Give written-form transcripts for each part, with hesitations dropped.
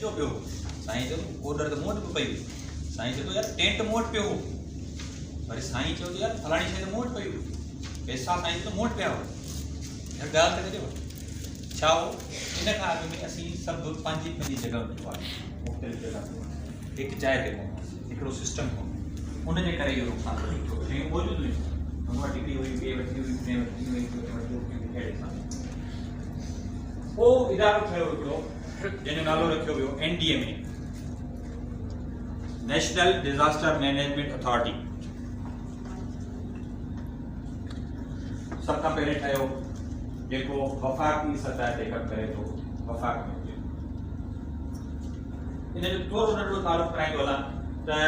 चो पियो साईं जो ऑर्डर तो मूं वटि बि पई हुई साईं चए थो यार टेंट मूं वटि पियो हो वरी साईं चयो यार फलाणी शइ त मूं वटि पई हुई पैसा साईं त मूं वटि पिया हुआ यार ॻाल्हि त करियो छा हो इन खां अॻु में असीं सभु पंहिंजी पंहिंजी जॻह ते हुआ मुख़्तलिफ़ जॻह ते हुआ हिकु जाइ ते कोन्हो हिकिड़ो सिस्टम कोन्हो उनजे करे इहो नुक़सानु थियो शयूं मौजूदु हुयूं हुन वटि हिकिड़ी हुई ॿिए वटि हुई ॿिए वटि हुई अहिड़े सां पोइ इदारो ठहियो हिकिड़ो जंहिंजो नालो रखियो वियो NDMA national disaster management authority सभ खां पहिरें ठहियो जेको वफ़ाक़ी सतह ते कमु करे थो वफ़ाक़ में हुजे इन जो थोरो नंढो तालुक़ु कराईंदो हलां त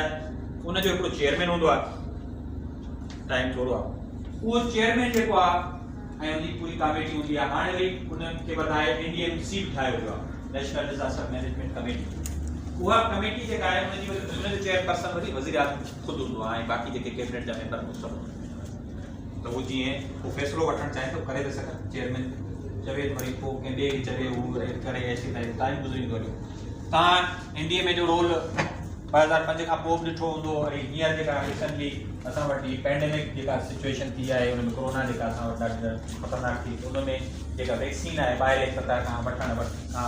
उनजो हिकिड़ो चेयरमैन हूंदो आहे टाइम थोरो आहे उहो चेयरमैन जेको आहे ऐं उनजी पूरी कमेटी हूंदी आहे हाणे वरी उनखे वधाए NDMC बि ठाहियो वियो आहे नेशनल डिज़ास्टर मैनेजमेंट कमेटी उहा कमेटी जेका आहे उनजो चेयरपर्सन वरी वज़ीर आज़म ख़ुदि हूंदो आहे ऐं बाक़ी जेके कैबिनेट जा मेंबर हूंदा सभु त उहो जीअं को फ़ैसिलो वठणु चाहे त करे था सघनि चेयरमैन चवे वरी पोइ कंहिं ॿिए खे चवे उहो करे ऐसी टाइम गुज़रींदो हलियो तव्हां NDMA जो रोल 2005 खां पोइ बि ॾिठो हूंदो वरी हींअर जेका रिसेंटली असां वटि पैंडेमिक जेका सिचुएशन थी आहे हुन में कोरोना जेका असां वटि ॾाढी ख़तरनाक थी उन में जेका वैक्सीन आहे ॿाहिरि सतह खां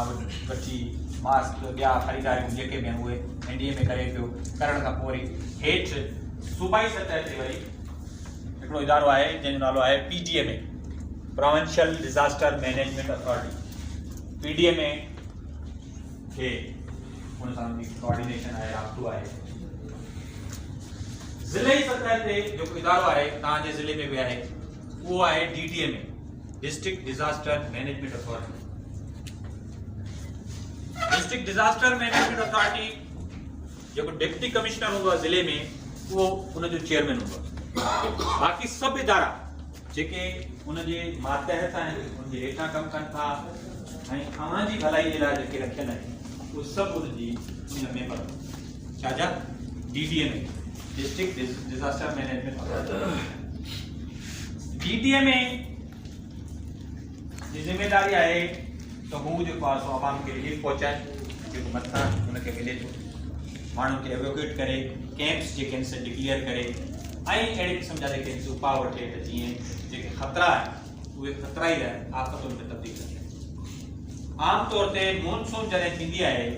वठी मास्क ॿिया ख़रीदारियूं जेके बि आहिनि उहे NDMA करे पियो करण खां पोइ वरी हेठि सूबाई सतह ते वरी हिकिड़ो इदारो आहे जंहिंजो नालो आहे PDMA provincial disaster management authority PDMA खे उन सां कोऑर्डिनेशन आहे राब्तो आहे ज़िले सतह ते जेको इदारो आहे तव्हांजे ज़िले में बि आहे उहो आहे DDMA district disaster management authority district disaster management authority जेको डिप्टी कमिश्नर हूंदो आहे ज़िले में उहो उनजो चेयरमैन हूंदो आहे बाक़ी सभु इदारा जेके उनजे मातहत आहिनि उनजे हेठां कमु कनि था ऐं अवांजी भलाई जे लाइ जेके रखियल आहिनि उहे सभु उनजी उन मेंबर छाजा DDMA district disaster management DDMA जी ज़िम्मेदारी आहे त हू जेको आहे सो आवाम खे रिलीफ पहुचाए जेको मथां हुनखे मिले थो माण्हुनि खे एवोक्यूएट करे कैंप्स जेके आहिनि से डिक्लेयर करे ऐं अहिड़े क़िस्म जा जेके उपाउ वठे त जीअं जेके ख़तरा आहिनि उहे ख़तरा ई आहिनि आफ़तुनि में तब्दील थियनि आम तौर ते मॉनसून जॾहिं थींदी आहे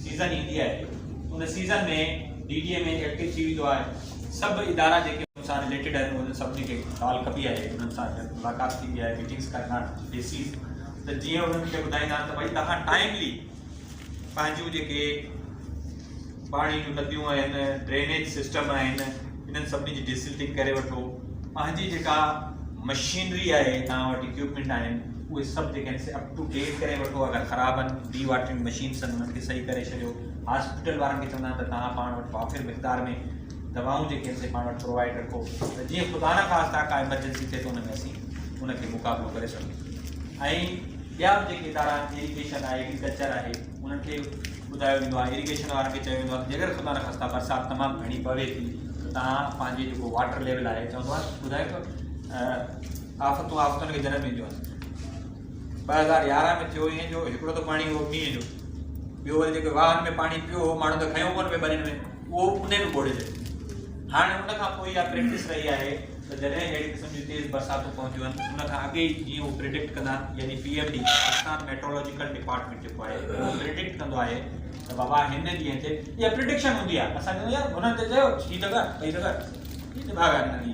सीज़न ईंदी आहे उन सीज़न में DDMA एक्टिव थी वेंदो आहे सभु इदारा जेके उन सां रिलेटेड आहिनि उन्हनि सभिनी खे ॻाल्हि कबी आहे उन्हनि सां मुलाक़ात थींदी आहे मीटिंग्स करणु ॾिसी त जीअं उन्हनि खे ॿुधाईंदा त भई तव्हां टाइमली पंहिंजूं जेके पाणी जूं नदियूं आहिनि ड्रेनेज सिस्टम आहिनि इन्हनि सभिनी जी डिसिल्टिंग करे वठो पंहिंजी जेका मशीनरी आहे तव्हां वटि इक्विपमेंट आहिनि उहे सभु जेके आहिनि अप टू डेट करे वठो अगरि ख़राबु आहिनि डी वाटरिंग मशीन्स आहिनि उन्हनि खे सही करे छॾियो हॉस्पिटल वारनि खे चवंदा आहिनि त तव्हां पाण वटि वाफ़िर मिक़दार में दवाऊं जेके आहिनि से पाण वटि प्रोवाइड रखो त जीअं ख़ुदा न ख़ास्ता का एमरजेंसी थिए त हुन में असीं उनखे मुक़ाबिलो करे सघूं ऐं ॿिया बि जेके इदारा इरिगेशन आहे एग्रीकल्चर आहे उन्हनि खे ॿुधायो वेंदो आहे इरिगेशन वारनि खे चयो वेंदो आहे जेकर ख़ुदा न ख़ास्ता बरसाति तमामु घणी पवे थी त तव्हां पंहिंजे जेको वाटर लेवल आहे चवंदो आहे ॿुधायो त आफ़तुनि खे जनम ईंदियूं आहिनि 2011 में थियो ईअं जो हिकिड़ो त पाणी उहो मींहं जो ॿियो वरी जेके वाहन में पाणी पियो हो माण्हू त खयो कोन पियो ॿनियुनि में उहो उन में ॿोड़े छॾियो हाणे उन खां पोइ इहा प्रैक्टिस रही आहे त जॾहिं अहिड़ी क़िस्म जी तेज़ बरसातूं पहुंदियूं आहिनि उन खां अॻे ई जीअं उहो प्रिडिक्ट कंदा यानी PMD पाकिस्तान मेट्रोलॉजिकल डिपार्टमेंट जेको आहे उहो प्रिडिक्ट कंदो आहे त बाबा हिन ॾींहं ते इहा प्रिडिक्शन हूंदी आहे असां चवंदा यार हुननि ते चयो हीअ जॻह ॿई जॻह हीअ भाॻ आहे